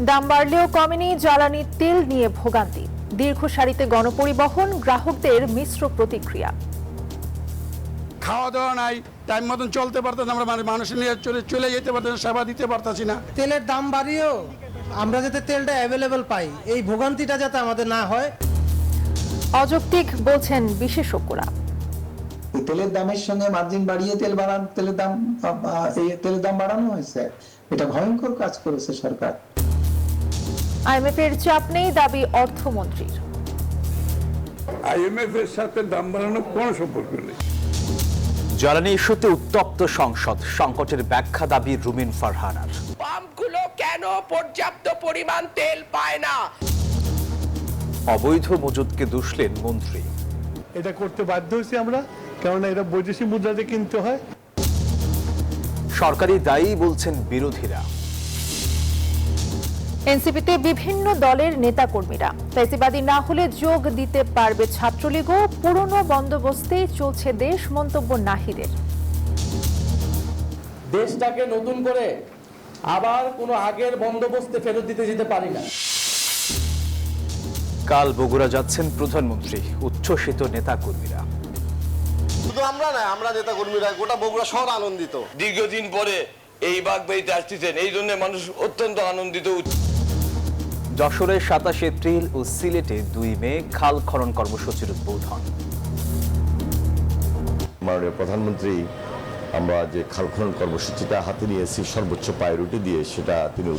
দাম বাড়লেও কমেনি জ্বালানি তেল নিয়ে ভোগান্তি, দীর্ঘ সারিতে গণপরিবহন, গ্রাহকদের মিশ্র প্রতিক্রিয়া। খাওয়া দাওয়া নাই, টাইম মতন চলতে পারতেন, আমরা মানুষ নিয়ে চলে যেতে পারতেন, সেবা দিতে পারতাছি না। তেলের দাম বাড়িয়েও আমরা যাতে তেলটা অ্যাভেলেবেল পাই, এই ভোগান্তিটা যাতে আমাদের না হয়। অযৌক্তিক বলছেন বিশেষজ্ঞরা। তেলের দামের সঙ্গে মার্জিন বাড়িয়ে তেলের দাম বাড়ানো হয়েছে, এটা ভয়ঙ্কর কাজ করেছে সরকার। আইএমএফ এর চাপ নেই, দাবি অর্থমন্ত্রীর। আইএমএফ এর সাথে দাম বাড়ানোর কোনো সম্পর্ক নেই। জ্বালানি ইস্যুতে উত্তপ্ত সংসদ, সংকটের ব্যাখ্যা দাবি রুমিন ফারহানার। পাম্পগুলো কেন পর্যাপ্ত পরিমাণ তেল পায় না? অবৈধ মজুদকে দুষলেন মন্ত্রী। এটা করতে বাধ্য হয়েছি আমরা, কারণ এটা বৈদেশিক মুদ্রাতে কিনতে হয়। সরকারি দায়ী বলছেন বিরোধীরা। এনসিপিতে বিভিন্ন দলের নেতাকর্মীরা ফ্যাসিবাদী না হলে যোগ দিতে পারবে ছাত্রলীগও, পুরনো বন্দোবস্তেই চলছে দেশ, মন্তব্য নাহিদের। দেশটাকে নতুন করে আবার কোনো আগের বন্দোবস্তে ফেরত দিতে যেতে পারি না। কাল বগুড়া যাচ্ছেন প্রধানমন্ত্রী, উচ্ছ্বসিত নেতাকর্মীরা। শুধু আমরা না, আমরা নেতাকর্মীরা গোটা বগুড়া শহর আনন্দিত। দীর্ঘদিন পরে এই বাগবাড়িতে আসতেছেন, এই জন্য মানুষ অত্যন্ত আনন্দিত। যশোরে 27 এপ্রিল ও সিলেটে 2 মে খাল খনন কর্মসূচির উদ্বোধন। মাননীয় প্রধানমন্ত্রী আমরা যে খাল খনন কর্মসূচিটা হাতে নিয়েছি সর্বোচ্চ প্রায়োরিটি দিয়ে, সেটা তিনি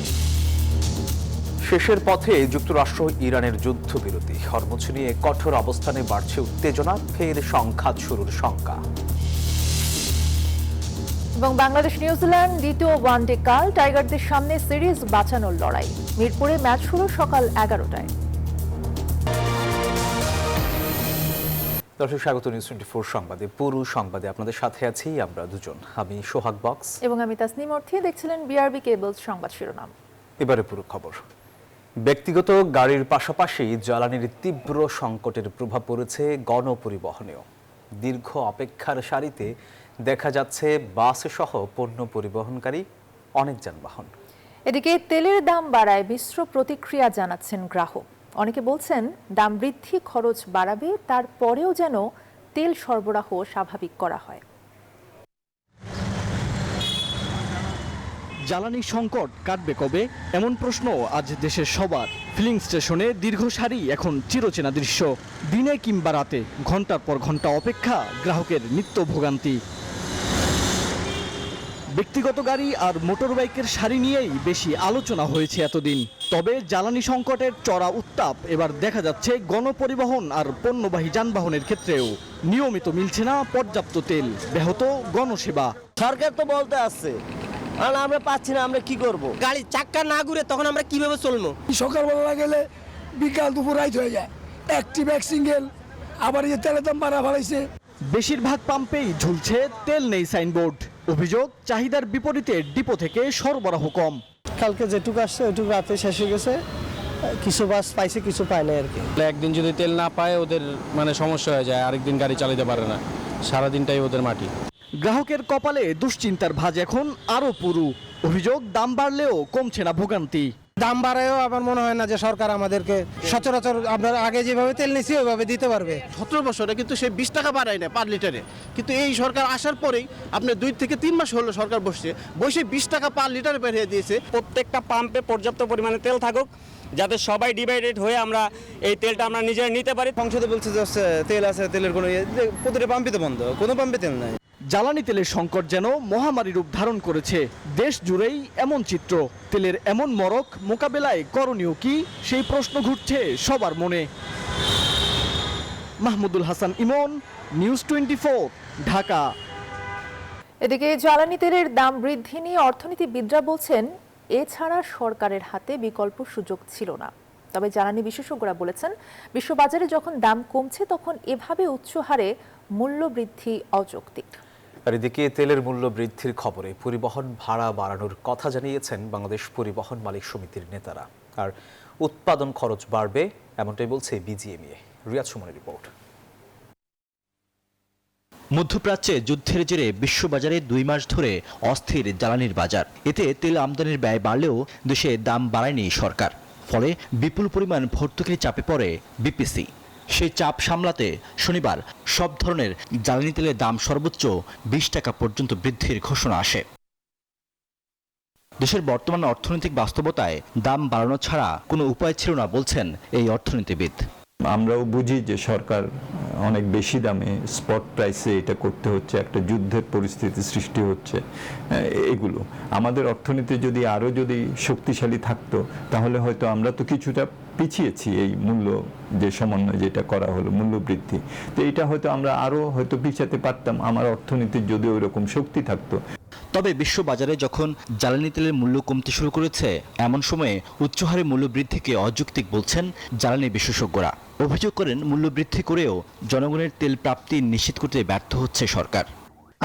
শেষের পথে যুক্তরাষ্ট্র ইরানের যুদ্ধবিরতি, হরমুজ নিয়ে কঠোর অবস্থানে বাড়ছে উত্তেজনা, ফের সংঘাত শুরুর শঙ্কা। এবং বাংলাদেশ নিউজিল্যান্ড দ্বিতীয় ওয়ানডে কাল, টাইগারদের সামনে সিরিজ বাঁচানোর লড়াই। মিরপুরে ম্যাচ শুরু সকাল 11টায়। দর্শক স্বাগত নিউজ 24 সংবাদে। পুরো সংবাদে আপনাদের সাথে আছি আমরা দুজন, আমি সোহাগ বক্স এবং আমি তাসনিম অর্থী। দেখছিলেন বিআরবি কেবলস সংবাদ শিরোনাম। এবারে পুরো খবর। ব্যক্তিগত গাড়ির পাশাপাশি জ্বালানির তীব্র সংকটের প্রভাব পড়েছে গণপরিবহনেও। দীর্ঘ অপেক্ষার সারিতে দেখা যাচ্ছে বাস সহ পণ্য পরিবহনকারী অনেক যানবাহন। এদিকে তেলের দাম বাড়ায় মিশ্র প্রতিক্রিয়া জানাচ্ছেন গ্রাহক। অনেকে বলছেন দাম বৃদ্ধি খরচ বাড়াবে, তারপরেও যেন তেল সরবরাহ স্বাভাবিক করা হয়। জ্বালানি সংকট কাটবে কবে, এমন প্রশ্ন আজ দেশের সবার। ফিলিং স্টেশনে দীর্ঘ সারি এখন চিরচেনা দৃশ্য। দিনে কিংবা রাতে ঘন্টার পর ঘন্টা অপেক্ষা, গ্রাহকের নিত্য ভোগান্তি। ব্যক্তিগত গাড়ি আর মোটরবাইকের সারি নিয়েই বেশি আলোচনা হয়েছে এতদিন। তবে জ্বালানি সংকটের চড়া উত্তাপ এবার দেখা যাচ্ছে গণপরিবহন আর পণ্যবাহী যানবাহনের ক্ষেত্রেও। নিয়মিত মিলছে না পর্যাপ্ত তেল, ব্যাহত গণসেবা। সরকার তো বলতে আসছে, আর আমরা পাচ্ছি না, আমরা কি করব? গাড়ি চাক্কা না ঘুরে তখন আমরা কিভাবে চলবো? সকালবেলা গেলে বিকাল দুপুর রাইত হয়ে যায়, অ্যাক্টিভ এক সিঙ্গেল। আবার এই তেলের দাম বাড়া ফেলাইছে। বেশিরভাগ পাম্পেই ঝুলছে তেল নেই সাইনবোর্ড। অভিযোগ, চাহিদার বিপরীতে ডিপো থেকে সরবরাহ কম। কালকে যেটুকু আসছে ওইটুকু রাতে শেষ হয়ে গেছে, কিছু বাস পাইছে কিছু পায় না আর কি। একদিন যদি তেল না পায় ওদের সমস্যা হয়ে যায়, আরেকদিন গাড়ি চালাতে পারে না, সারাদিনটাই ওদের মাটি। গ্রাহকের কপালে দুশ্চিন্তার ভাঁজ এখন আরো পুরু। অভিযোগ, দাম বাড়লেও কমছে না ভোগান্তি। দাম বাড়ায়ও আমার মনে হয় না যে সরকার আমাদেরকে সচরাচর আপনার আগে যেভাবে তেল নিছি ওইভাবে দিতে পারবে। 17 বছরে কিন্তু সে 20 টাকা বাড়ায় না পার লিটারে, কিন্তু এই সরকার আসার পরেই আপনার 2 থেকে 3 মাস হলো সরকার বসে 20 টাকা পার লিটারে বেরিয়ে দিয়েছে। প্রত্যেকটা পাম্পে পর্যাপ্ত পরিমাণে তেল থাকুক, যাতে সবাই ডিভাইডেড হয়ে আমরা এই তেলটা আমরা নিজেরা নিতে পারি। সংসদে বলছে যে তেল আছে, তেলের কোনো প্রতিটা পাম্পে তো বন্ধ, কোনো পাম্পে তেল নাই। জ্বালানি তেলের সংকট যেন মহামারী রূপ ধারণ করেছে। দেশ জুড়েই এমন চিত্র। তেলের এমন মরক মোকাবেলায় করণীয় কি, সেই প্রশ্ন ঘুরছে সবার মনে। মাহমুদুল হাসান ইমন, নিউজ 24, ঢাকা। এদিকে জ্বালানি তেলের দাম বৃদ্ধি নিয়ে অর্থনীতিবিদরা বলছেন এছাড়া সরকারের হাতে বিকল্প সুযোগ ছিল না। তবে জ্বালানি বিশেষজ্ঞরা বলেছেন বিশ্ববাজারে যখন দাম কমছে তখন এভাবে উচ্চ হারে মূল্য বৃদ্ধি অযৌক্তিক। আর এদিকে তেলের মূল্য বৃদ্ধির খবরে পরিবহন ভাড়া বাড়ানোর কথা জানিয়েছেন বাংলাদেশ পরিবহন মালিক সমিতির নেতারা। আর উৎপাদন খরচ বাড়বে এমনটাই বলছে বিজিএমইএ। রিয়াজ সুমনের রিপোর্ট। মধ্যপ্রাচ্যে যুদ্ধের জেরে বিশ্ববাজারে 2 মাস ধরে অস্থির জ্বালানির বাজার। এতে তেল আমদানির ব্যয় বাড়লেও দেশে দাম বাড়ায়নি সরকার। ফলে বিপুল পরিমাণ ভর্তুকির চাপে পড়ে বিপিসি। সেই চাপ সামলাতে শনিবার সব ধরনের জ্বালানি তেলের দাম সর্বোচ্চ 20 টাকা পর্যন্ত বৃদ্ধির ঘোষণা আসে। দেশের বর্তমান অর্থনৈতিক বাস্তবতায় দাম বাড়ানো ছাড়া কোনো উপায় ছিল না বলছেন এই অর্থনীতিবিদ। আমরাও বুঝি যে সরকার অনেক বেশি দামে স্পট প্রাইসে এটা করতে হচ্ছে, একটা যুদ্ধের পরিস্থিতি সৃষ্টি হচ্ছে। এগুলো আমাদের অর্থনীতি যদি আরও যদি শক্তিশালী থাকতো তাহলে হয়তো আমরা তো কিছুটা পিছিয়েছি এই মূল্য যে সমন্বয় যেটা করা হলো মূল্য বৃদ্ধি, তো এটা হয়তো আমরা আরও হয়তো পিছাতে পারতাম আমার অর্থনীতির যদি ওই রকম শক্তি থাকতো। তবে বিশ্ববাজারে যখন জ্বালানি তেলের মূল্য কমতে শুরু করেছে এমন সময়ে উচ্চহারে মূল্য বৃদ্ধিকে অযৌক্তিক বলছেন জ্বালানি বিশেষজ্ঞরা। অভিযোগ করেন মূল্য বৃদ্ধি করেও জনগণের তেল প্রাপ্তি নিশ্চিত করতে ব্যর্থ হচ্ছে সরকার।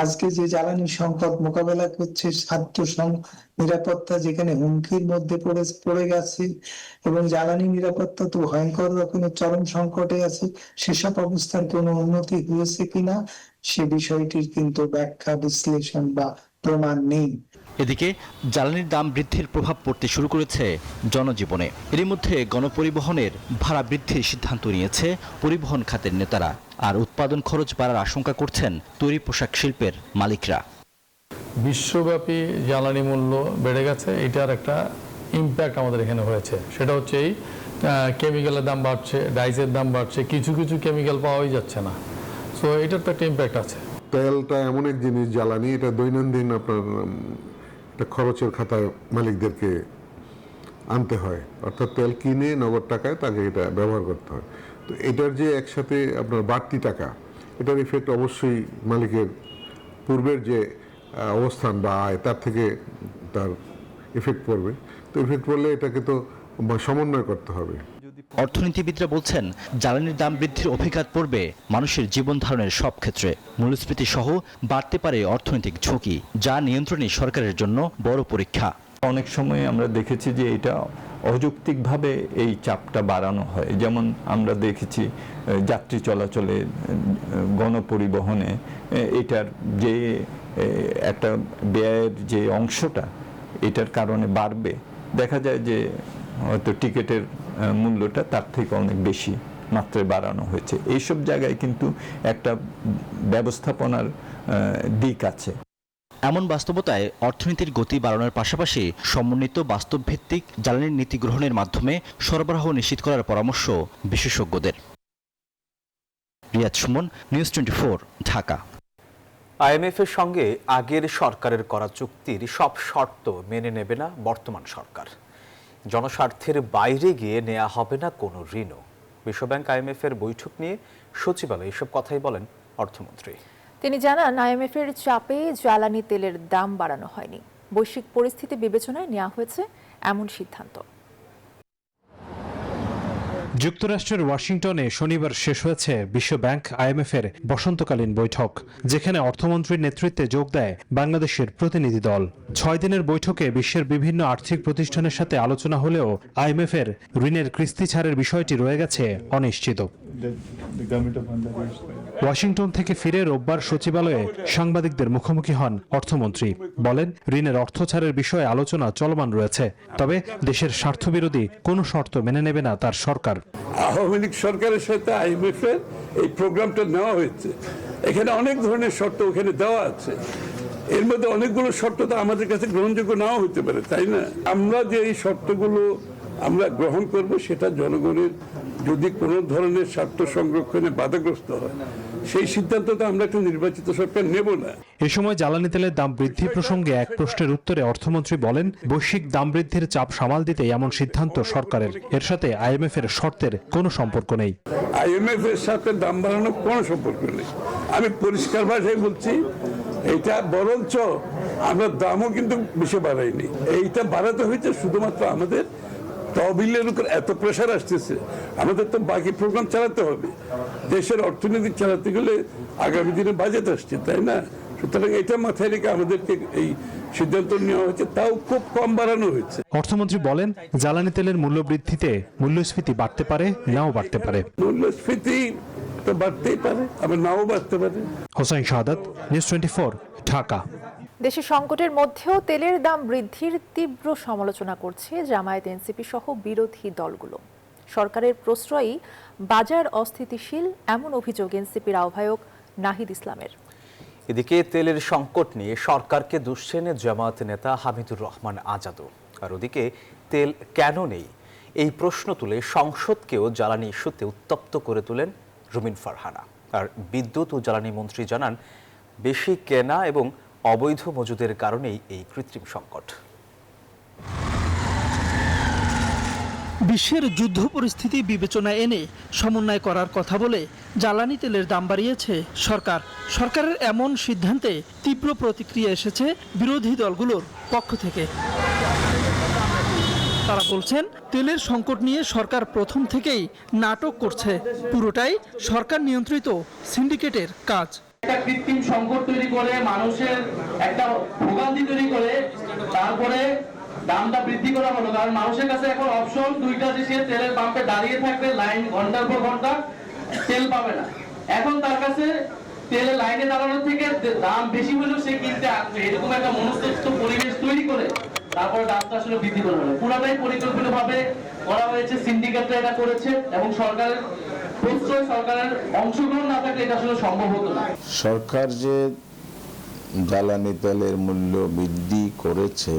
আজকে যে জ্বালানি সংকট মোকাবেলা করছে, খাদ্য নিরাপত্তা যেখানে হুমকির মধ্যে পড়ে গেছে এবং জ্বালানি নিরাপত্তা তো ভয়ঙ্কর রকমের চরম সংকটে আছে, সেসব অবস্থার কোনো উন্নতি হয়েছে কিনা সে বিষয়টির কিন্তু ব্যাখ্যা বিশ্লেষণ বা প্রমাণ নেই। এদিকে জ্বালানির দাম বৃদ্ধির প্রভাব পড়তে শুরু করেছে জনজীবনে। এর মধ্যে গণপরিবহনের ভাড়া বৃদ্ধির সিদ্ধান্ত নিয়েছে পরিবহন খাতের নেতারা। আর উৎপাদন খরচ বাড়ার আশঙ্কা করছেন তৈরি পোশাক শিল্পের মালিকরা। বিশ্বব্যাপী জ্বালানি মূল্য বেড়ে গেছে, এটার একটা ইম্প্যাক্ট আমাদের এখানে হয়েছে। সেটা হচ্ছে এই কেমিক্যালের দাম বাড়ছে, ডাইসের দাম বাড়ছে, কিছু কিছু কেমিক্যাল পাওয়াই যাচ্ছে না। সো এটার তো একটা ইম্প্যাক্ট আছে। তেলটা এমন এক জিনিস, জ্বালানি, এটা দৈনন্দিন আপনার একটা খরচের খাতায় মালিকদেরকে আনতে হয়, অর্থাৎ তেল কিনে নগদ টাকায় তাকে এটা ব্যবহার করতে হয়। তো এটার যে একসাথে আপনার বাড়তি টাকা, এটার ইফেক্ট অবশ্যই মালিকের পূর্বের যে অবস্থান বা আয় তার থেকে তার ইফেক্ট পড়বে। তো ইফেক্ট পড়লে এটাকে তো সমন্বয় করতে হবে। অর্থনীতিবিদরা বলছেন জ্বালানির দাম বৃদ্ধির অভিঘাত পড়বে মানুষের জীবন ধারণের সব ক্ষেত্রে। মূল্যস্ফীতি সহ বাড়তে পারে অর্থনৈতিক ঝুঁকি, যা নিয়ন্ত্রণে সরকারের জন্য বড় পরীক্ষা। অনেক সময় আমরা দেখেছি যে এটা অযৌক্তিকভাবে এই চাপটা বাড়ানো হয়। যেমন আমরা দেখেছি যাত্রী চলাচলে, গণপরিবহনে এটার যে একটা ব্যয়ের যে অংশটা এটার কারণে বাড়বে, দেখা যায় যে হয়তো টিকিটের মূল্যটা তার থেকে অনেক বেশি মাত্রায় বাড়ানো হয়েছে। এইসব জায়গায় কিন্তু একটা ব্যবস্থাপনার দিক আছে। এমন বাস্তবতায় অর্থনীতির গতি বাড়ানোর পাশাপাশি সমন্বিত বাস্তবভিত্তিক জ্বালানির নীতি গ্রহণের মাধ্যমে সরবরাহ নিশ্চিত করার পরামর্শ বিশেষজ্ঞদের। রিয়াদ সুমন, নিউজ 24, ঢাকা। আইএমএফ এর সঙ্গে আগের সরকারের করা চুক্তির সব শর্ত মেনে নেবে না বর্তমান সরকার। জনস্বার্থের বাইরে গিয়ে নেওয়া হবে না কোনো ঋণও। বিশ্বব্যাংক আইএমএফ এর বৈঠক নিয়ে সচিবালয়ে এসব কথাই বলেন অর্থমন্ত্রী। তিনি জানান, আইএমএফ এর চাপে জ্বালানি তেলের দাম বাড়ানো হয়নি, বৈশ্বিক পরিস্থিতি বিবেচনায় নেওয়া হয়েছে এমন সিদ্ধান্ত। যুক্তরাষ্ট্রের ওয়াশিংটনে শনিবার শেষ হয়েছে বিশ্বব্যাংক আইএমএফ-এর বসন্তকালীন বৈঠক, যেখানে অর্থমন্ত্রীর নেতৃত্বে যোগ দেয় বাংলাদেশের প্রতিনিধি দল। 6 দিনের বৈঠকে বিশ্বের বিভিন্ন আর্থিক প্রতিষ্ঠানের সাথে আলোচনা হলেও আইএমএফ-এর ঋণের কিস্তি ছাড়ের বিষয়টি রয়ে গেছে অনিশ্চিত। ওয়াশিংটন থেকে ফিরে রোববার সচিবালয়ে সাংবাদিকদের মুখোমুখি হন অর্থমন্ত্রী। বলেন, ঋণের অর্থ ছাড়ের বিষয়ে আলোচনা চলমান রয়েছে, তবে দেশের স্বার্থবিরোধী কোনো শর্ত মেনে নেবে না তার সরকার। আওয়ামী লীগ সরকারের সাথে আইএমএফ এর এই প্রোগ্রামটা নেওয়া হয়েছে, এখানে অনেক ধরনের শর্ত ওখানে দেওয়া আছে। এর মধ্যে অনেকগুলো শর্ত তো আমাদের কাছে গ্রহণযোগ্য নাও হতে পারে, তাই না? আমরা যে এই শর্তগুলো আমরা গ্রহণ করব সেটা জনগণের যদি কোনো ধরনের স্বার্থ সংরক্ষণে বাধাগ্রস্ত হয়, সেই সিদ্ধান্ত তো আমরা একটা নির্বাচিত সরকার নেব না। এ সময় জ্বালানি তেলের দাম বৃদ্ধি প্রসঙ্গে এক প্রশ্নের উত্তরে অর্থমন্ত্রী বলেন, বৈশ্বিক দাম বৃদ্ধির চাপ সামাল দিতে এমন সিদ্ধান্ত সরকারের, এর সাথে আইএমএফ এর শর্তের কোনো সম্পর্ক নেই। আইএমএফ এর সাথে দাম বাড়ানোর কোনো সম্পর্ক নেই। আমি পরিষ্কার ভাষায় বলছি, এটা বরঞ্চ আমরা দামও কিন্তু বেশি বাড়াইনি। এইটা বাড়াতে হয়েছে শুধুমাত্র আমাদের তহবিলের উপর এত প্রেশার আসতেছে, আমাদের তো বাকি প্রোগ্রাম চালাতে হবে। দেশের অর্থনীতি চালাতে গেলে আগামী দিনে বাজেট আসছে, তাই না? সুতরাং এটা মাথায় রেখে আমাদেরকে এই সিদ্ধান্ত নেওয়া হয়েছে, তাও খুব কম বাড়ানো হয়েছে। অর্থমন্ত্রী বলেন, জ্বালানি তেলের মূল্য বৃদ্ধিতে মূল্যস্ফীতি বাড়তে পারে, নাও বাড়তে পারে। মূল্যস্ফীতি তো বাড়তেই পারে, আবার নাও বাড়তে পারে। হোসেন শাহাদাত, নিউজ 24, ঢাকা। দেশে সংকটের মধ্যেও তেলের দাম বৃদ্ধির তীব্র সমালোচনা করছে জামায়াত, এনসিপি সহ বিরোধী দলগুলো। সরকারের প্রশ্রয়ই বাজার অস্থিতিশীল, এমন অভিযোগ এনসিপির আহ্বায়ক নাহিদ ইসলামের। এদিকে তেলের সংকট নিয়ে সরকারকে দুষছেন জামায়াত নেতা হামিদুর রহমান আজাদও। আর ওদিকে তেল কেন নেই এই প্রশ্ন তুলে সংসদকেও জ্বালানি ইস্যুতে উত্তপ্ত করে তোলেন রুমিন ফারহানা। আর বিদ্যুৎ ও জ্বালানি মন্ত্রী জানান, বেশি কেনা এবং অবৈধ মজুদের কারণেই এই কৃত্রিম সংকট। বিশ্বের যুদ্ধ পরিস্থিতি বিবেচনায় এনে সমন্বয় করার কথা বলে জ্বালানি তেলের দাম বাড়িয়েছে সরকার। সরকারের এমন সিদ্ধান্তে তীব্র প্রতিক্রিয়া এসেছে বিরোধী দলগুলোর পক্ষ থেকে। তারা বলছেন, তেলের সংকট নিয়ে সরকার প্রথম থেকেই নাটক করছে, পুরোটাই সরকার নিয়ন্ত্রিত সিন্ডিকেটের কাজ। একটা কৃত্রিম সংকট তৈরি করে, মানুষের একটা ভোগান্তি তৈরি করে তারপরে দামটা বৃদ্ধি করা হলো। কারণ মানুষের কাছে এখন অপশন দুইটা, যে সে তেলের পাম্পে দাঁড়িয়ে থাকবে, লাইন ঘন্টার পর ঘন্টা, তেল পাবে না। এখন তার কাছে তেলের লাইনে দাঁড়ানোর থেকে দাম বেশি হলেও সে কিনতে আসবে, এরকম একটা মনস্তত্ত্ব পরিবেশ তৈরি করে তারপরে দামটা আসলে বৃদ্ধি করা হলো। পুরাটাই পরিকল্পিতভাবে করা হয়েছে, সিন্ডিকেটরা এটা করেছে এবং সরকারের প্রশ্রয়, সরকারের অংশগ্রহণ না থাকলে এটা আসলে সম্ভব হতো না। সরকার যে জ্বালানি তেলের মূল্য বৃদ্ধি করেছে,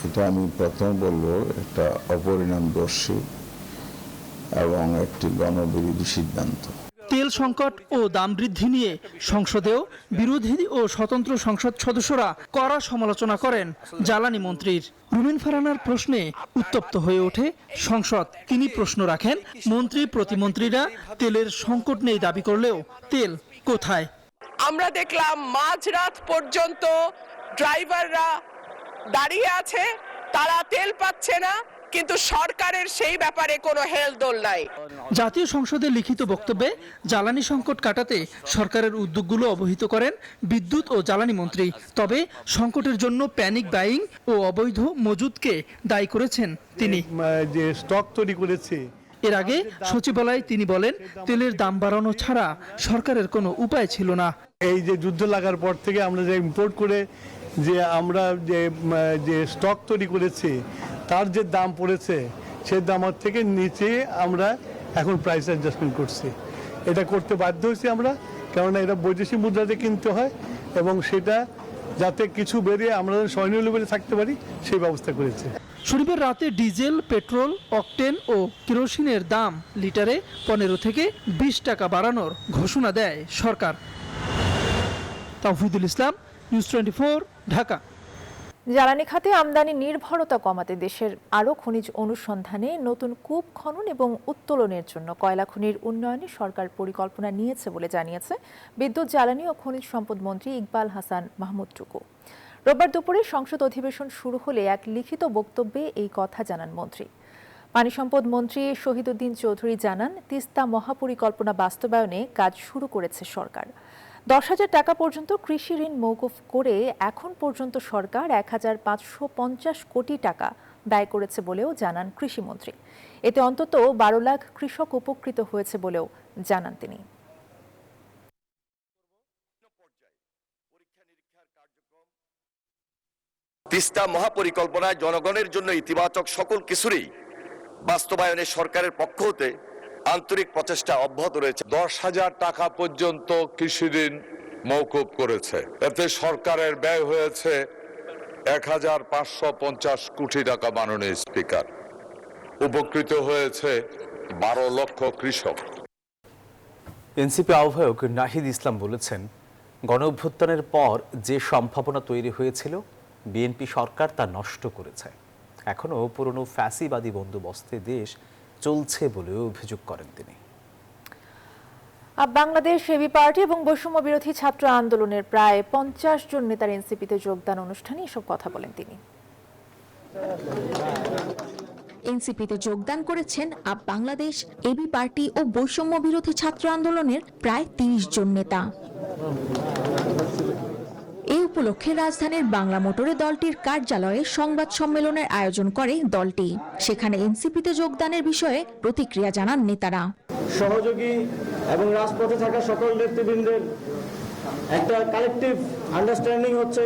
এটা আমি প্রথম বলবো একটা অপরিণামদর্শী এবং একটি গণবিরোধী সিদ্ধান্ত। তেল সংকট ও দাম বৃদ্ধি নিয়ে সংসদেও বিরোধী ও স্বতন্ত্র সংসদ সদস্যরা কড়া সমালোচনা করেন জ্বালানি মন্ত্রীর। রুমিন ফারহানার প্রশ্নে উত্তপ্ত হয়ে ওঠে সংসদ। তিনি প্রশ্ন রাখেন, মন্ত্রী প্রতিমন্ত্রীরা তেলের সংকট নেই দাবি করলেও তেল কোথায়? আমরা দেখলাম মাঝরাত পর্যন্ত ড্রাইভাররা দাঁড়িয়ে আছে, তারা তেল পাচ্ছে না, কিন্তু সরকারের সেই ব্যাপারে কোনো হেলদোল নাই। জাতীয় সংসদে লিখিত বক্তব্যে জ্বালানি সংকট কাটাতে সরকারের উদ্যোগগুলো অবহিত করেন বিদ্যুৎ ও জ্বালানি মন্ত্রী। তবে সংকটের জন্য প্যানিক বাইং ও অবৈধ মজুদকে দায়ী করেছেন তিনি। যে স্টক তৈরি করেছে, এর আগে সচিবালয়ে তিনি বলেন, তেলের দাম বাড়ানো ছাড়া সরকারের কোনো উপায় ছিল না। এই যে যুদ্ধ লাগার পর থেকে আমরা যে ইম্পোর্ট করে যে আমরা যে স্টক তৈরি করেছি, তার যে দাম পড়েছে সেই দামের থেকে নিচে আমরা এখন প্রাইস অ্যাডজাস্টমেন্ট করছি। এটা করতে বাধ্য হয়েছি আমরা, কেননা এটা বৈদেশিক মুদ্রাতে কিনতে হয় এবং সেটা যাতে কিছু বেরিয়ে আমরা স্বর্ণীয় লেভেলে থাকতে পারি সেই ব্যবস্থা করেছে। শনিবার রাতে ডিজেল, পেট্রোল, অকটেন ও কেরোসিনের দাম লিটারে 15 থেকে 20 টাকা বাড়ানোর ঘোষণা দেয় সরকার। তাওহিদুল ইসলাম, নিউজ 24, ঢাকা। জ্বালানি খাতে আমদানি নির্ভরতা কমাতে দেশের আরও খনিজ অনুসন্ধানে, নতুন কূপ খনন এবং উত্তোলনের জন্য কয়লা খনির উন্নয়নে সরকার পরিকল্পনা নিয়েছে বলে জানিয়েছে বিদ্যুৎ, জ্বালানি ও খনিজ সম্পদ মন্ত্রী ইকবাল হাসান মাহমুদ টুকু। রোববার দুপুরে সংসদ অধিবেশন শুরু হলে এক লিখিত বক্তব্যে এই কথা জানান মন্ত্রী। পানি সম্পদ মন্ত্রী শহীদুদ্দিন চৌধুরী জানান, তিস্তা মহাপরিকল্পনা বাস্তবায়নে কাজ শুরু করেছে সরকার। 10,000 টাকা পর্যন্ত কৃষি ঋণ মওকুফ করে এখন পর্যন্ত সরকার 1,550 কোটি টাকা ব্যয় করেছে বলেও জানান কৃষিমন্ত্রী। এতে অন্তত 12 লাখ কৃষক উপকৃত হয়েছে বলেও জানান তিনি। তিস্তা মহাপরিকল্পনায় জনগণের জন্য ইতিবাচক সকল কিছুরই বাস্তবায়নে সরকারের পক্ষ হতে আন্তরিক প্রচেষ্টা অব্যাহত রয়েছে। 10,000 টাকা পর্যন্ত কৃষি ঋণ মওকুফ করেছে। এতে সরকারের ব্যয় হয়েছে 1,550 কোটি টাকা। মাননীয় স্পিকার, উপকৃত হয়েছে 12 লক্ষ কৃষক। এনসিপি আহ্বায়ক নাহিদ ইসলাম বলেছেন, গণঅভ্যুত্থানের পর যে সম্ভাবনা তৈরি হয়েছিল বিএনপি সরকার তা নষ্ট করেছে। এখনও পুরনো ফ্যাসিবাদী বন্দোবস্তে দেশ চলছে বলেও অভিযোগ করেন তিনি। বাংলাদেশ এবি পার্টি এবং বৈষম্য বিরোধী ছাত্র আন্দোলনের প্রায় 50 জন নেতার এনসিপিতে যোগদান অনুষ্ঠানে এসব কথা বলেন তিনি। এনসিপিতে যোগদান করেছেন বাংলাদেশ এবি পার্টি ও বৈষম্য বিরোধী ছাত্র আন্দোলনের প্রায় 30 জন নেতা। এই উপলক্ষে রাজধানীর বাংলা মোটরে দলটির কার্যালয়ে সংবাদ সম্মেলনের আয়োজন করে দলটি। সেখানে এনসিপিতে যোগদানের বিষয়ে প্রতিক্রিয়া জানান নেতারা। সহযোগী এবং রাজপথে থাকা সকল নেতৃবৃন্দের একটা কালেকটিভ আন্ডারস্ট্যান্ডিং হচ্ছে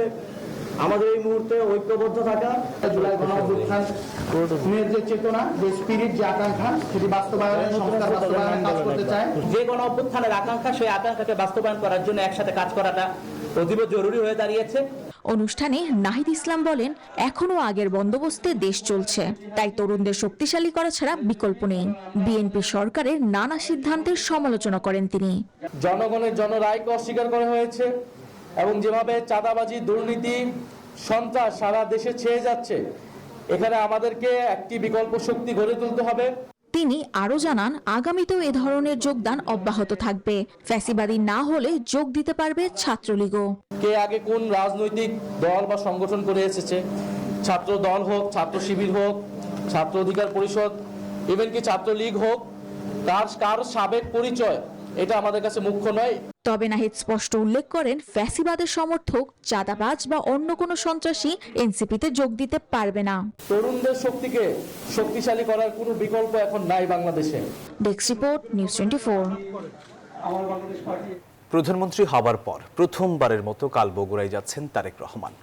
আমাদের এই মুহূর্তে ঐক্যবদ্ধ থাকা। জুলাই গণঅভ্যুত্থানের যে চেতনা, যে স্পিরিট, যে আকাঙ্ক্ষা, সেটি বাস্তবায়নে সংস্কার বাস্তবায়নে কাজ করতে চায়। যে গণঅভ্যুত্থানের আকাঙ্ক্ষা, সেই আকাঙ্ক্ষাকে বাস্তবায়ন করার জন্য একসাথে কাজ করাটা অতীব জরুরি হয়ে দাঁড়িয়েছে। অনুষ্ঠানে নাহিদ ইসলাম বলেন, এখনো আগের বন্দোবস্তে দেশ চলছে, তাই তরুণদের শক্তিশালী করা ছাড়া বিকল্প নেই। বিএনপি সরকারের নানা সিদ্ধান্তের সমালোচনা করেন তিনি। জনগণের জনরায়কে অস্বীকার করা হয়েছে এবং যেভাবে চাঁদাবাজি, দুর্নীতি, সন্ত্রাস সারা দেশে ছেয়ে যাচ্ছে, এখানে আমাদেরকে একটি বিকল্প শক্তি গড়ে তুলতে হবে। তিনি আরও জানান, আগামীতেও এ ধরনের যোগদান অব্যাহত থাকবে। ফ্যাসিবাদী না হলে যোগ দিতে পারবে ছাত্রলীগও। কে আগে কোন রাজনৈতিক দল বা সংগঠন করে এসেছে, ছাত্র দল হোক, ছাত্র শিবির হোক, ছাত্র অধিকার পরিষদ, ইভেন কি ছাত্রলীগ হোক, কার সাবেক পরিচয়, এটা আমাদের কাছে মুখ্য নয়। তবে নাহিদ স্পষ্ট উল্লেখ করেন, ফ্যাসিবাদের সমর্থক, চাঁদাবাজ বা অন্য কোনো সন্ত্রাসী এনসিপিতে যোগ দিতে পারবে না। তরুণদের শক্তিকে শক্তিশালী করার কোনো বিকল্প এখন নাই বাংলাদেশে। Desk report, news 24। প্রধানমন্ত্রী হবার পর প্রথমবারের মতো কাল বগুড়ায় যাচ্ছেন তারেক রহমান।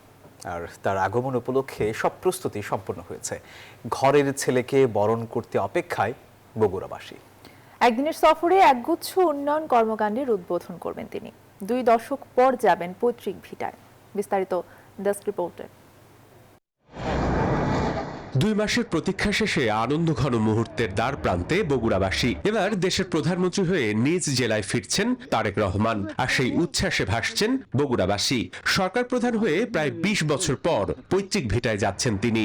আর তার আগমন উপলক্ষে সব প্রস্তুতি সম্পন্ন হয়েছে। ঘরের ছেলেকে বরণ করতে অপেক্ষায় বগুড়াবাসী। একদিনের সফরে একগুচ্ছ উন্নয়ন কর্মকাণ্ডের উদ্বোধন করবেন তিনি। 2 দশক পর যাবেন পৈতৃক ভিটায়। বিস্তারিত ডেস্ক রিপোর্টে। 2 মাসের প্রতীক্ষা শেষে আনন্দঘন মুহূর্তের দ্বার প্রান্তে বগুড়াবাসী। এবার দেশের প্রধানমন্ত্রী হয়ে নিজ জেলায় ফিরছেন তারেক রহমান, আর সেই উচ্ছ্বাসে ভাসছেন বগুড়াবাসী। সরকার প্রধান হয়ে প্রায় 20 বছর পর পৈতৃক ভিটায় যাচ্ছেন তিনি।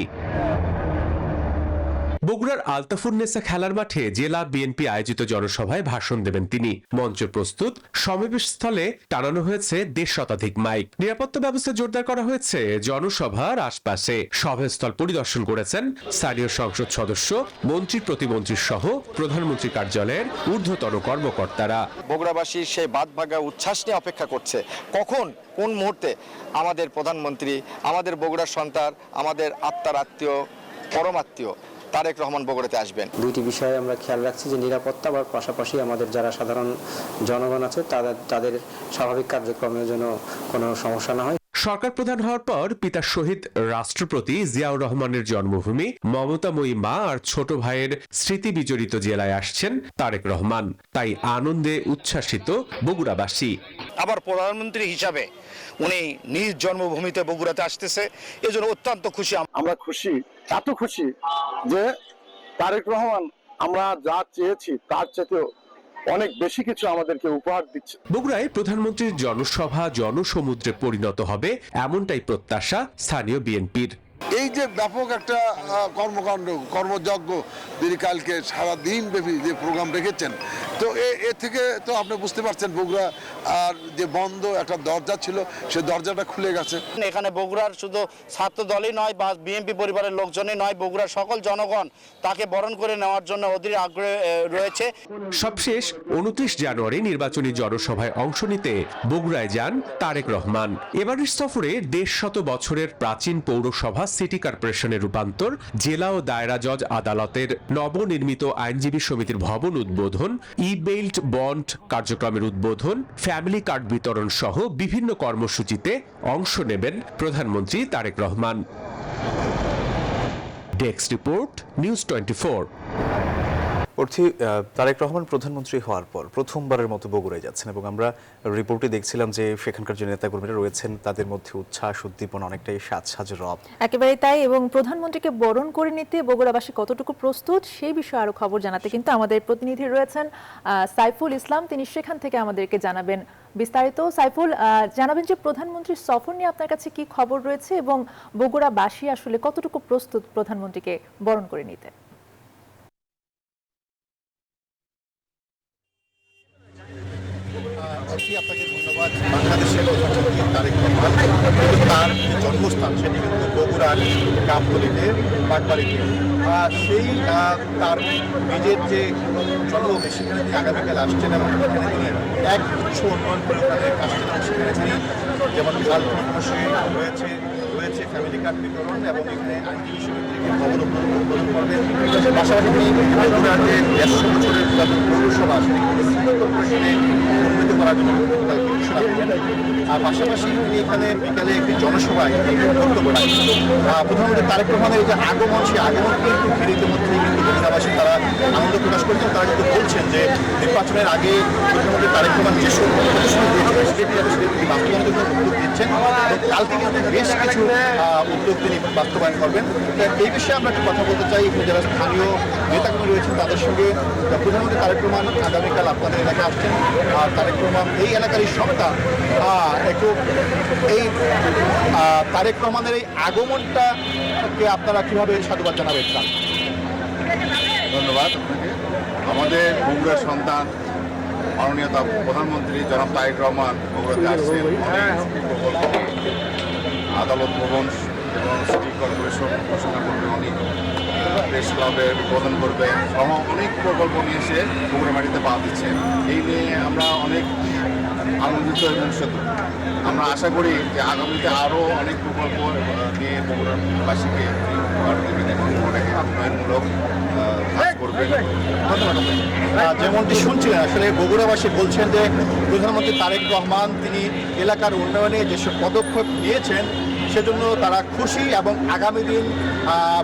বগুড়ার আলতাফুন্নেসা খেলার মাঠে জেলা বিএনপি আয়োজিত জনসভায় ভাষণ দেবেন তিনি। মঞ্চ প্রস্তুত, সমাবেশ স্থলে টানানো হয়েছে 1.5 শতাধিক মাইক। নিরাপত্তা ব্যবস্থা জোরদার করা হয়েছে জনসভার আশপাশে। সভাস্থল পরিদর্শন করেছেন স্থানীয় সংসদ সদস্য, মন্ত্রী, প্রতিমন্ত্রী সহ প্রধানমন্ত্রী কার্যালয়ের ঊর্ধ্বতন কর্মকর্তারা। বগুড়াবাসী সেই বাদভাগা উচ্ছ্বাস নিয়ে অপেক্ষা করছে, কখন কোন মুহূর্তে আমাদের প্রধানমন্ত্রী, আমাদের বগুড়ার সন্তান, আমাদের আত্মার আত্মীয়, পরমাত্মীয় তারেক রহমান বগুড়াতে আসবেন। 2টি বিষয়ে আমরা খেয়াল রাখছি, যে নিরাপত্তা বা পাশাপাশি আমাদের যারা সাধারণ জনগণ আছে তাদের স্বাভাবিক কার্যক্রমের জন্য কোনো সমস্যা না হয়। সরকার প্রধান হওয়ার পর পিতা শহীদ রাষ্ট্রপতি জিয়াউর রহমানের জন্মভূমি মমতাময়ী মা আর ছোট ভাইয়ের স্মৃতি বিজড়িত জেলায় আসছেন তারেক রহমান। তাই আনন্দে উচ্ছ্বাসিত বগুড়াবাসী। আবার প্রধানমন্ত্রী হিসাবে উনি নিজ জন্মভূমিতে বগুড়াতে আসতেছে, এজন্য অত্যন্ত খুশি। আমরা খুশি, এত খুশি যে তারেক রহমান আমরা যা চেয়েছি তার চেয়েও অনেক বেশি কিছু আমাদেরকে উপহার দিচ্ছে। বগুড়ায় প্রধানমন্ত্রীর জনসভা জনসমুদ্রে পরিণত হবে, এমনটাই প্রত্যাশা স্থানীয় বিএনপির। এই যে ব্যাপক একটা কর্মকাণ্ড, কর্মযজ্ঞ তিনি কালকে সারাদিন ব্যাপী যে প্রোগ্রাম রেখেছেন, তো এ থেকে তো আপনি বুঝতে পারছেন বগুড়া আর যে বন্ধ একটা দরজা ছিল, সেই দরজাটা খুলে গেছে। এখানে বগুড়ার শুধু ছাত্র দলই নয় বা বিএনপি পরিবারের লোকজনই নয়, বগুড়ার সকল জনগণ তাকে বরণ করে নেওয়ার জন্য অধীর আগ্রহ রয়েছে। সবশেষ 29 জানুয়ারি নির্বাচনী জনসভায় অংশ নিতে বগুড়ায় যান তারেক রহমান। এবারের সফরে 150 বছরের প্রাচীন পৌরসভা সিটি কর্পোরেশনের রূপান্তর, জেলা ও দায়রা জজ আদালতের নবনির্মিত আইনজীবী সমিতির ভবন উদ্বোধন, ই-বেল্ট বন্ড কার্যক্রমের উদ্বোধন, ফ্যামিলি কার্ড বিতরণ সহ বিভিন্ন কর্মসূচিতে অংশ নেবেন প্রধানমন্ত্রী Tarique Rahman. Desk report, news 24। Tarique Rahman প্রধানমন্ত্রী হওয়ার পর প্রথমবারের মতো বগুড়ায় যাচ্ছেন এবং আমরা রিপোর্টে দেখছিলাম যে সেখানকার যে নেতাকর্মীরা রয়েছেন তাদের মধ্যে উচ্ছ্বাস, উদ্দীপনা অনেকটাই সাজ রব। একেবারেই তাই। এবং প্রধানমন্ত্রীকে বরণ করে নিতে বগুড়াবাসী কতটুকু প্রস্তুত সেই বিষয়ে আরো খবর জানাতে কিন্তু আমাদের প্রতিনিধি রয়েছেন সাইফুল ইসলাম। তিনি সেখান থেকে আমাদেরকে জানাবেন বিস্তারিত। সাইফুল, জানাবেন যে প্রধানমন্ত্রীর সফর নিয়ে আপনার কাছে কি খবর রয়েছে এবং বগুড়াবাসী আসলে কতটুকু প্রস্তুত প্রধানমন্ত্রীকে বরণ করে নিতে? আপনাকে ধন্যবাদ। বাংলাদেশের প্রধানমন্ত্রী তারেক রহমান, তার জন্মস্থান সেটি কিন্তু বগুড়ার গাবতলীতে, পাটবাড়িতে। সেই তার নিজের যে জন্মভূমি সেখানে তিনি আগামীকাল আসছেন এবং সেখানে তিনি একগুচ্ছ উন্নয়ন পরিকল্পনায় আসছেন এবং সেখানে তিনি যেমন খাল রয়েছে ফ্যামিলি তৈরি কাঠ বিতরণ এবং এখানে আইনজীবী সমিতিকে ভবন উদ্বোধন করবেন। পাশাপাশি তিনি বগুড়ার যে 150 বছরের পুরাতন পৌরসভা সেটিকে সিটি কর্পোরেশনে উন্নীত করার জন্য ঘোষণা করবেন। আর পাশাপাশি তিনি এখানে বিকালে একটি জনসভায় বক্তব্য রাখবেন। প্রধানমন্ত্রী তারেক রহমানের এই যে আগমন, সেই আগমনকে একটু ঘিরে ইতিমধ্যেই কিন্তু বগুড়াবাসী তারা আনন্দ প্রকাশ করেছেন। তারা কিন্তু বলছেন যে নির্বাচনের আগে প্রধানমন্ত্রী তারেক রহমান যেসব প্রতিশ্রুতি দিয়েছেন সেটি তিনি বাস্তবায়নের জন্য উদ্যোগ দিচ্ছেন এবং কালকে কিন্তু বেশ কিছু উদ্যোগ তিনি বাস্তবায়ন করবেন। এই বিষয়ে আমরা একটু কথা বলতে চাই, যারা স্থানীয় নেতাকর্মী রয়েছেন তাদের সঙ্গে। প্রধানমন্ত্রী তারেক রহমান আগামীকাল আপনাদের এলাকায় আসছেন, আর তারেক রহমান এই এলাকার এই সন্তান, একটু এই তারেক রহমানের এই আগমনটাকে আপনারা কিভাবে সাধুবাদ জানাবেন? ধন্যবাদ আপনাকে। আমাদের বগুড়ার সন্তান মাননীয় প্রধানমন্ত্রী জনাব তারেক রহমান বগুড়াতে আসছেন। আদালত ভবন এবং সিটি কর্পোরেশন ঘোষণা করবে, অনেক প্রেস ক্লাবের উদ্বোধন করবে সহ অনেক প্রকল্প নিয়ে এসে বগুড়া মাটিতে পা দিচ্ছেন। এই নিয়ে আমরা অনেক আনন্দিত এবং সত্যি আমরা আশা করি যে আগামীতে আরও অনেক প্রকল্প নিয়ে বগুড়াবাসীকে উপহার দেবেন এবং অনেক উন্নয়নমূলক কাজ করবেন। যেমনটি শুনছিলেন, আসলে বগুড়াবাসী বলছেন যে প্রধানমন্ত্রী তারেক রহমান তিনি এলাকার উন্নয়নে যেসব পদক্ষেপ নিয়েছেন সেজন্য তারা খুশি এবং আগামী দিন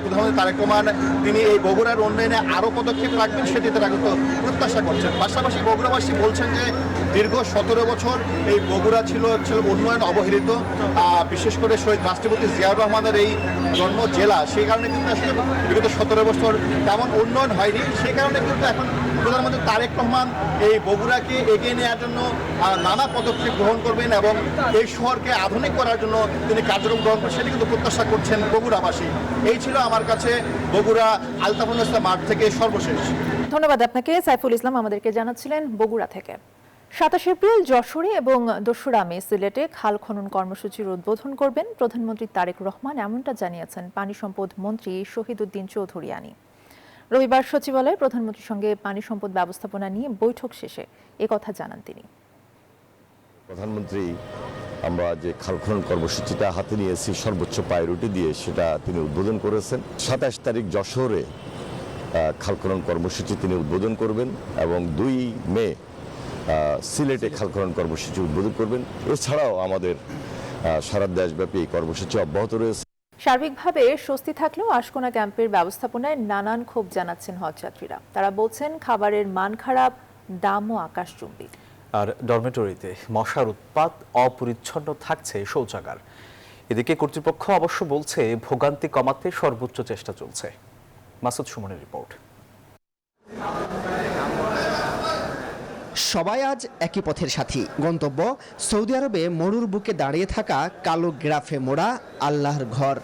প্রধানমন্ত্রী তারেক রহমান তিনি এই বগুড়ার উন্নয়নে আরও পদক্ষেপ রাখবেন সেটি তারা কিন্তু প্রত্যাশা করছেন। পাশাপাশি বগুড়াবাসী বলছেন যে দীর্ঘ 17 বছর এই বগুড়া ছিল উন্নয়ন অবহেলিত, বিশেষ করে শহীদ রাষ্ট্রপতি জিয়াউর রহমানের এই জন্ম জেলা, সেই কারণে কিন্তু আসলে বিগত 17 বছর তেমন উন্নয়ন হয়নি। সেই কারণে কিন্তু এখন প্রধানমন্ত্রী তারেক রহমান এই বগুড়াকে এগিয়ে নেওয়ার জন্য নানা পদক্ষেপ গ্রহণ করবেন এবং এই শহরকে আধুনিক করার জন্য তিনি কার্যক্রম গ্রহণ করবেন সেটি কিন্তু প্রত্যাশা করছেন বগুড়াবাসী। এই ছিল আমার কাছে বগুড়া আলতাফুল ইসলাম মাঠ থেকে সর্বশেষ। ধন্যবাদ আপনাকে সাইফুল ইসলাম, আমাদেরকে জানাচ্ছিলেন বগুড়া থেকে। 27 এপ্রিল যশোরে এবং 2রা মে সিলেটে খাল খনন কর্মসূচির উদ্বোধন করবেন প্রধানমন্ত্রী তারেক রহমান, এমনটা জানিয়েছেন পানি সম্পদ মন্ত্রী শহীদউদ্দিন চৌধুরিয়ানী। রবিবার সচিবালয়ে প্রধানমন্ত্রীর সঙ্গে পানি সম্পদ ব্যবস্থাপনা নিয়ে বৈঠক শেষে একথা জানান তিনি। প্রধানমন্ত্রী আমরা যে খাল খনন কর্মসূচিটা হাতে নিয়েছি সর্বোচ্চ প্রায়োরিটি দিয়ে সেটা তিনি উদ্বোধন করেছেন। 27 তারিখ যশোরে খাল খনন কর্মসূচি তিনি উদ্বোধন করবেন এবং 2 মে সিলেটে খাল খনন কর্মসূচি উদ্বোধন করবেন। এছাড়াও আমাদের সারা দেশব্যাপী এই কর্মসূচি অব্যাহত রয়েছে। সার্বিকভাবে স্বস্তি থাকলেও আশকোনা ক্যাম্পের ব্যবস্থাপনায় নানান ক্ষোভ জানাচ্ছেন হজযাত্রীরা। তারা বলছেন খাবারের মান খারাপ, দামও আকাশচুম্বী। আর ডরমেটরিতে মশার উৎপাত, অপরিচ্ছন্ন থাকছে শৌচাগার। এদিকে কর্তৃপক্ষ অবশ্য বলছে ভোগান্তি কমাতে সর্বোচ্চ চেষ্টা চলছে। মাসুদ সুমনের রিপোর্ট। সবাই আজ একই পথের সাথী। গন্তব্য সৌদি আরবে মরুর বুকে দাঁড়িয়ে থাকা কালো গ্রাফে মোড়া আল্লাহর ঘর।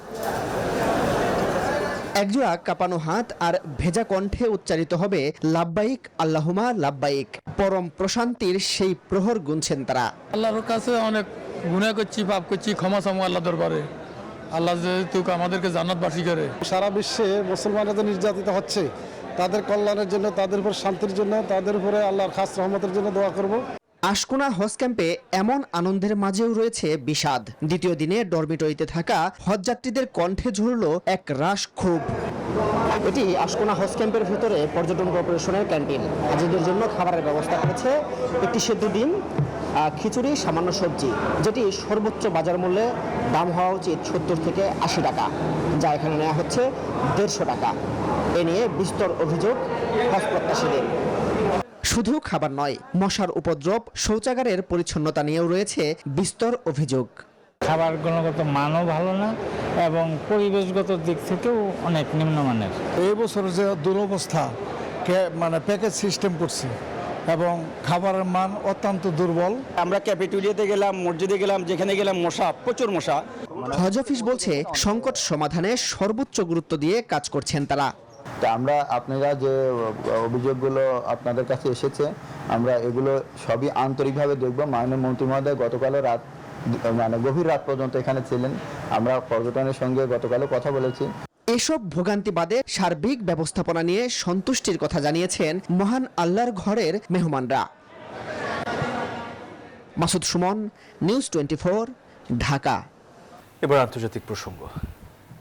একজোড়া কাঁপানো হাত আর ভেজা কণ্ঠে উচ্চারিত হবে লাব্বাইক আল্লাহুমা লাব্বাইক। পরম প্রশান্তির সেই প্রহর গুনছেন তারা। আল্লাহর কাছে অনেক গুনাহ করছি, পাপ করছি, ক্ষমা চামু আল্লাহ দরবারে। আল্লাহ যেহেতু আমাদেরকে জান্নাতবাসী করে। সারা বিশ্বে মুসলমানরা নির্যাতিত হচ্ছে, তাদের কল্যাণের জন্য, তাদের উপর শান্তির জন্য, তাদের উপরে আল্লাহর খাস রহমতের জন্য দোয়া করব। আশকোনা হজ ক্যাম্পে এমন আনন্দের মাঝেও রয়েছে বিষাদ। দ্বিতীয় দিনে ডরমিটরিতে থাকা হজযাত্রীদের কণ্ঠে ঝরল এক রাশ ক্ষোভ। এটি আশকোনা হজ ক্যাম্পের ভেতরে পর্যটন কর্পোরেশনের ক্যান্টিন। হাজিদের জন্য খাবারের ব্যবস্থা করেছে একটি সেদ্ধ ডিম, খিচুড়ি, সামান্য সবজি, যেটি সর্বোচ্চ বাজার মূল্যে দাম হওয়া উচিত 70 থেকে 80 টাকা, যা এখানে নেওয়া হচ্ছে 150 টাকা। এ নিয়ে বিস্তর অভিযোগ হজ প্রত্যাশীদের। শুধু খাবার নয়, মশার উপদ্রব, শৌচাগারের পরিচ্ছন্নতা নিয়েও রয়েছে বিস্তর অভিযোগ। খাবার গুণগত মানও ভালো না এবং পরিবেশগত দিক থেকেও অনেক নিম্নমানের। এই বছর যে দুরবস্থা, মানে প্যাকেজ সিস্টেম করছে এবং খাবারের মান অত্যন্ত দুর্বল। আমরা ক্যাফেটেরিয়াতে গেলাম, মসজিদে গেলাম, যেখানে গেলাম মশা, প্রচুর মশা। হজ অফিস বলছে সংকট সমাধানে সর্বোচ্চ গুরুত্ব দিয়ে কাজ করছেন তারা। আমরা আপনারা যে অভিযোগগুলো আপনাদের কাছে এসেছে, আমরা এগুলো সবই আন্তরিকভাবে দেখব। মাননীয় মন্ত্রী মহোদয় গতকালও গভীর রাত পর্যন্ত এখানে ছিলেন। আমরা পর্যটনের সঙ্গে গতকালও কথা বলেছি। এসব ভোগান্তি বাদে সার্বিক ব্যবস্থাপনা নিয়ে সন্তুষ্টির কথা জানিয়েছেন মহান আল্লাহর ঘরের মেহমানরা। মাসুদ সুমন, নিউজ 24, ঢাকা। এবার আন্তর্জাতিক প্রসঙ্গ।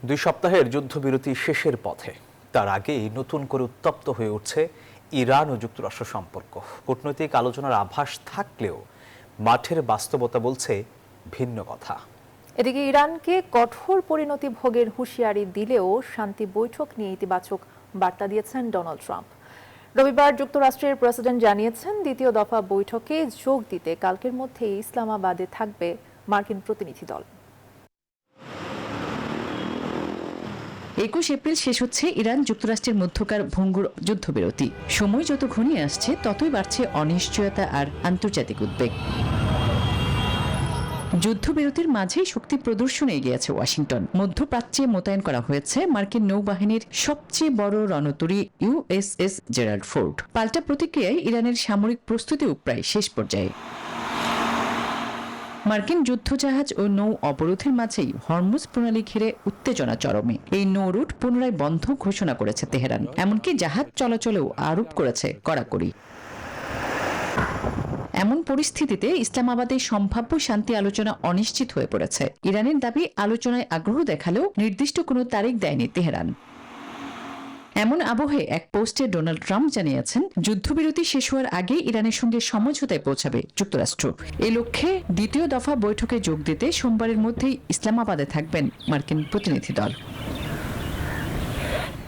2 সপ্তাহের যুদ্ধবিরতি শেষের পথে, তার আগেই নতুন করে উত্তপ্ত হয়ে উঠছে ইরান ও যুক্তরাষ্ট্র সম্পর্ক। কূটনৈতিক আলোচনার আভাস থাকলেও মাঠের বাস্তবতা বলছে ভিন্ন কথা। এদিকে ইরানকে কঠোর পরিণতি ভোগের হুঁশিয়ারি দিলেও শান্তি বৈঠক নিয়ে ইতিবাচক বার্তা দিয়েছেন ডোনাল্ড ট্রাম্প। রবিবার যুক্তরাষ্ট্রের প্রেসিডেন্ট জানিয়েছেন, দ্বিতীয় দফা বৈঠকে যোগ দিতে কালকের মধ্যেই ইসলামাবাদে থাকবে মার্কিন প্রতিনিধি দল। 21 এপ্রিল শেষ হচ্ছে ইরান যুক্তরাষ্ট্রের মধ্যকার ভঙ্গুর যুদ্ধবিরতি। সময় যত ঘনিয়ে আসছে ততই বাড়ছে অনিশ্চয়তা আর আন্তর্জাতিক উদ্বেগ। যুদ্ধবিরতির মাঝেই শক্তি প্রদর্শনে এগিয়ে আছে ওয়াশিংটন। মধ্যপ্রাচ্যে মোতায়েন করা হয়েছে মার্কিন নৌবাহিনীর সবচেয়ে বড় রণতরী USS জেরাল্ড ফোর্ড। পাল্টা প্রতিক্রিয়ায় ইরানের সামরিক প্রস্তুতিও প্রায় শেষ পর্যায়ে। মার্কিন যুদ্ধজাহাজ ও নৌ অবরোধের মাঝেই হরমুজ প্রণালী ঘিরে উত্তেজনা চরমে। এই নৌ রুট পুনরায় বন্ধ ঘোষণা করেছে তেহরান, এমনকি জাহাজ চলাচলেও আরোপ করেছে কড়াকড়ি। এমন পরিস্থিতিতে ইসলামাবাদে সম্ভাব্য শান্তি আলোচনা অনিশ্চিত হয়ে পড়েছে। ইরানের দাবি, আলোচনায় আগ্রহ দেখালেও নির্দিষ্ট কোনো তারিখ দেয়নি তেহরান। এমন আবহে এক পোস্টে ডোনাল্ড ট্রাম্প জানিয়েছেন, যুদ্ধবিরতি শেষ হওয়ার আগে ইরানের সঙ্গে সমঝোতায় পৌঁছাবে যুক্তরাষ্ট্র। এই লক্ষ্যে দ্বিতীয় দফা বৈঠকে যোগ দিতে সোমবারের মধ্যেই ইসলামাবাদে থাকবেন মার্কিন প্রতিনিধি দল।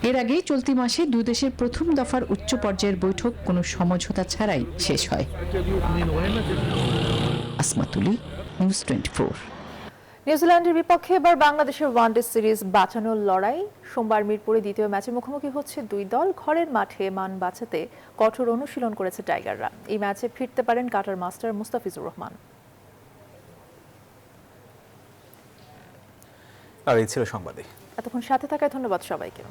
এর আগেই চলতি মাসে দুই দেশের প্রথম দফার উচ্চ পর্যায়ের বৈঠক কোনো সমঝোতা ছাড়াই শেষ হয়। আসমাতুলি, নিউজ 24। নিউজিল্যান্ডের বিপক্ষে এবার বাংলাদেশের ওয়ানডে সিরিজ বাঁচানোর লড়াই। সোমবার মিরপুরে দ্বিতীয় ম্যাচে মুখোমুখি হচ্ছে দুই দল। ঘরের মাঠে মান বাঁচাতে কঠোর অনুশীলন করেছে টাইগাররা। এই ম্যাচে ফিরতে পারেন কাটার মাস্টার মুস্তাফিজুর রহমান। আর এই ছিল সংবাদে। এতক্ষণ সাথে থাকায় ধন্যবাদ সবাইকে।